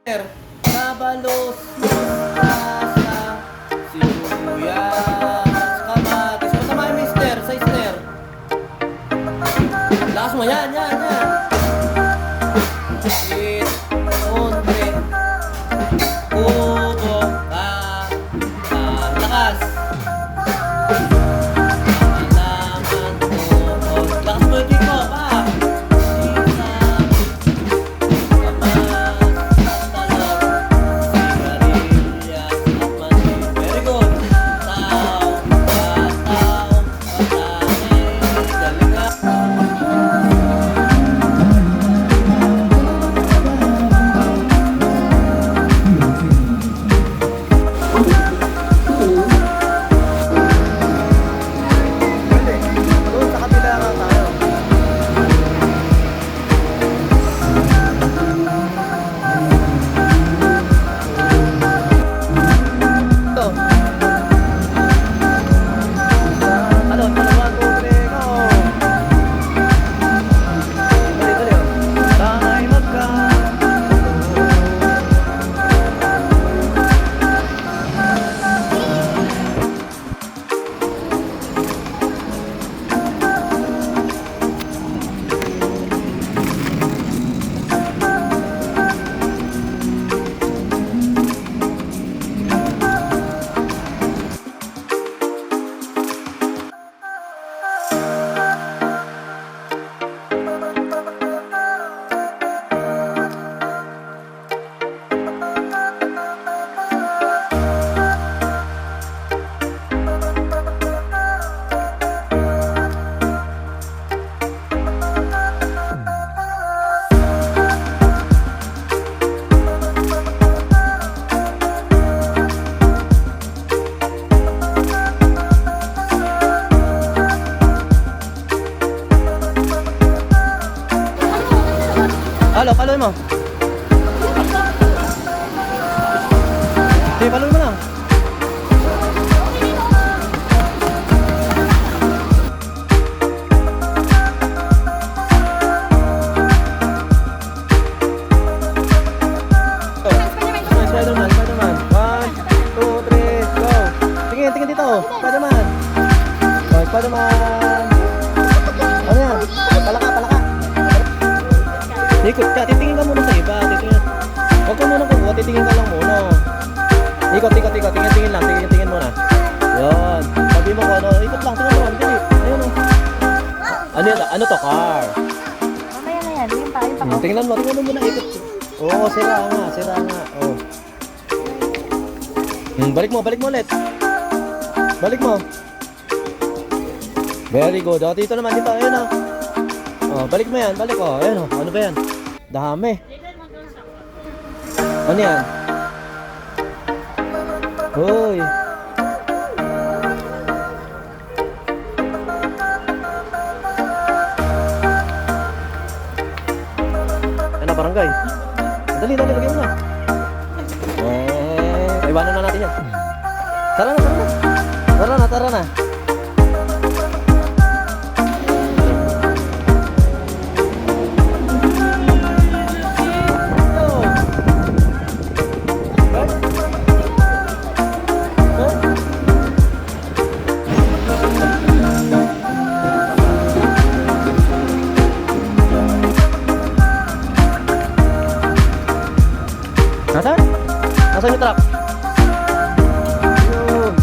Labalos, mustasa, sibuyas, kamatis. Patama yung mister, sister. Lakas mo, yan. Shit, konti. Ubo, lakas. Kailangan ubo. Lakas mo yung kick mo, pa. Paloy mo. Sige, paloy mo lang. Spider-Man. 1, 2, 3, go. Tingin dito. Spider-Man. Oh, Spider-Man. Ano yan? Palaka. Ikot ka, titingin ka muna sa iba, Huwag ka muna kukuha, titingin ka lang muna. Ikot, tingin lang, tingin muna. Yun, sabi mo ko, ikot lang, tingin mo, dili. Ayun o. Ano to, car? Mamaya na yan, yung pa. Tingnan mo muna, ikot. Oo, sira nga, oo. Balik mo ulit. Balik mo. Very good, o, dito naman, ayun o. Oh, balik mo yan, ayun o, ano ba yan? Dami. Ano yan? Hoy. Ano, barangay? Dali, lagyan mo na. Iwanan na natin yan. Tara na. Nasaan yung truck? Ayun.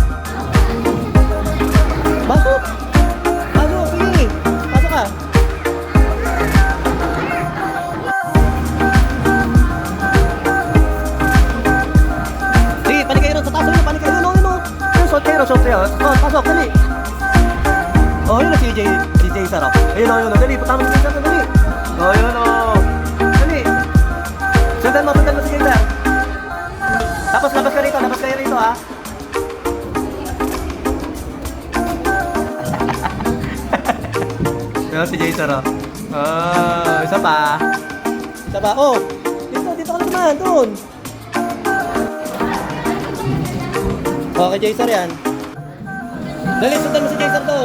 Pasok! Sige! Pasok ka! Sige, panik kayo ron sa taas. Panik kayo ron. Yung salt kayo. Pasok, dali! Oh, yun na si DJ Sarap. Ayun. Dali, patama si DJ Sarap. Dali! Oh, yun o. Dali! Sundan mo si DJ Sarap. Tapos labas kayo rito ha. Yan si Jason oh. Isa pa. Oh, dito ka naman, doon. Okay, Jason yan. Dali, sundan mo si Jason to.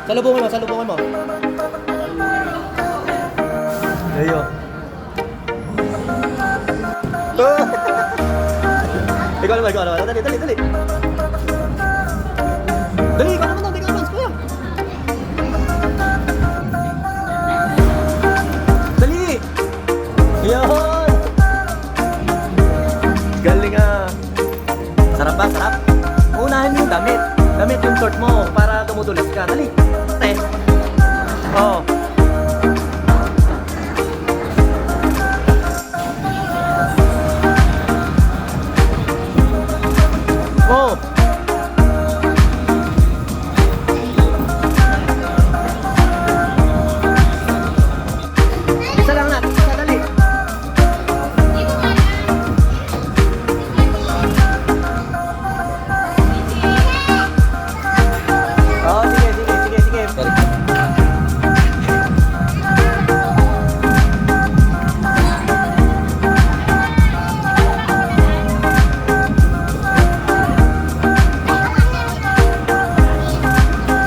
Salubungan mo. Ayo. Ikaw naman, ikaw naman. Dali, dali, dali. Dali, ikaw naman. Dali, ikaw naman. Kuya. Dali. Yun. Galing ah. Sarap ba? Sarap? Unahin yung damit. Damit yung short mo para tumutulis ka. Dali. Te. Oh. Oh. Isa lang natin. Isa dali. Oh, sige, sige, sige, sige.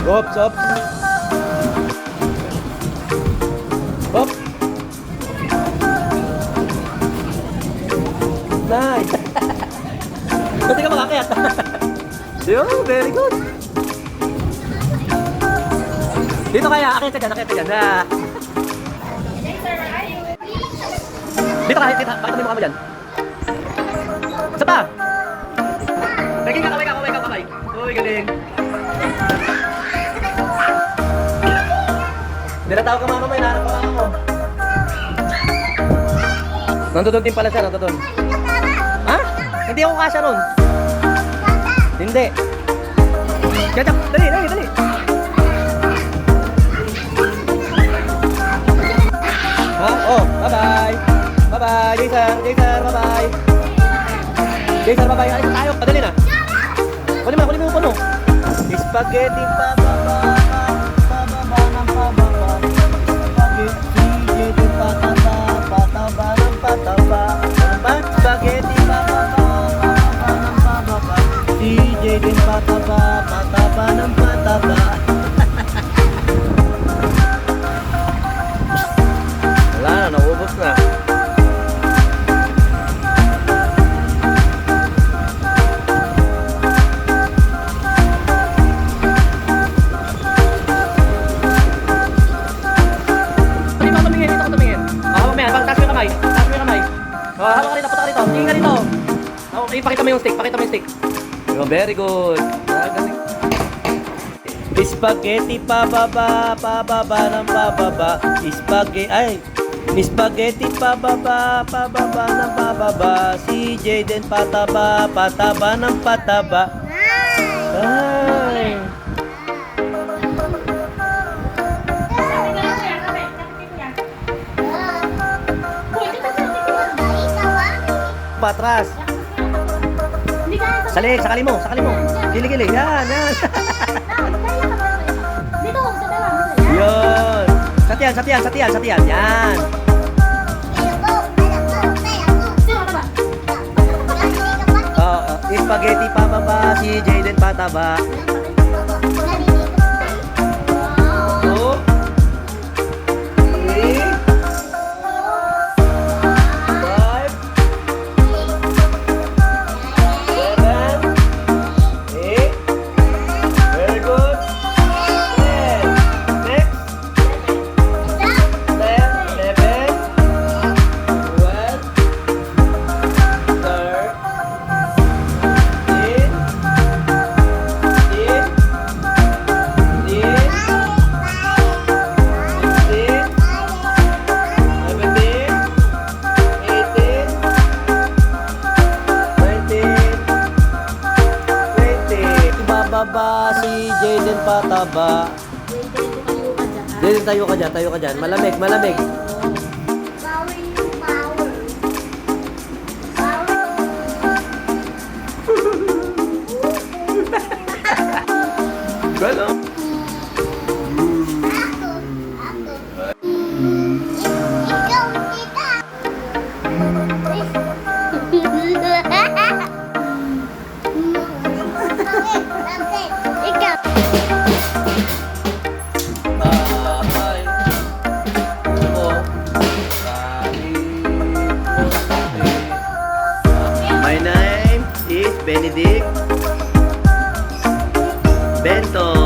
Oops, oops. Oops. Nice. Buti ka makakayat. Yo, very good. Dito kaya, akit ka dyan, akit ka dyan. Dito ka, dito. Bakit mo yung mukha mo dyan? Isa pa. Naging kakaway, kakaway, kakaway. Uy, galing. Dinatawag ka mama, may naharap ka mama mo. Nandun din pala siya, nandun. Ha? Hindi ako kasya ron. Hindi. Kaya, dali, dali, dali. Ha? Oh, bye-bye. Bye-bye, Jason, Jason, bye-bye. Jason, bye-bye. Alis na tayo, padali na. Kunin mo yung puno. Spaghetti, pababa, pababa ng pababa. Spaghetti, pataba, pataba ng pataba. Ano ba? Spaghetti, pababa, pababa ng pababa. CJ din pataba, pataba ng pataba. Wala na, naubos na. Hawak ka rito, puta ka rito. Tingin ka rito. Okay, pakita mo yung stick, pakita mo yung stick. Oh, very good. Galing. Spaghetti pababa, pababa ng pababa. Spaghetti, ay. Spaghetti pababa, pababa ng pababa. Si Jayden pataba, pataba ng pataba. Ay. Patras. Sali, sakali mo, sakali mo. Gili-gili, yan, yan. Dito, sa dalam. Yun. Satian, satian, satian, satian. Yan. Spaghetti pababa, si Jayden pataba. Oh. 3 Baba si Jayden pataba. Jayden, tayo ka dyan, tayo ka dyan. Malamig, malamig. Gano? My name is Benedict Bento.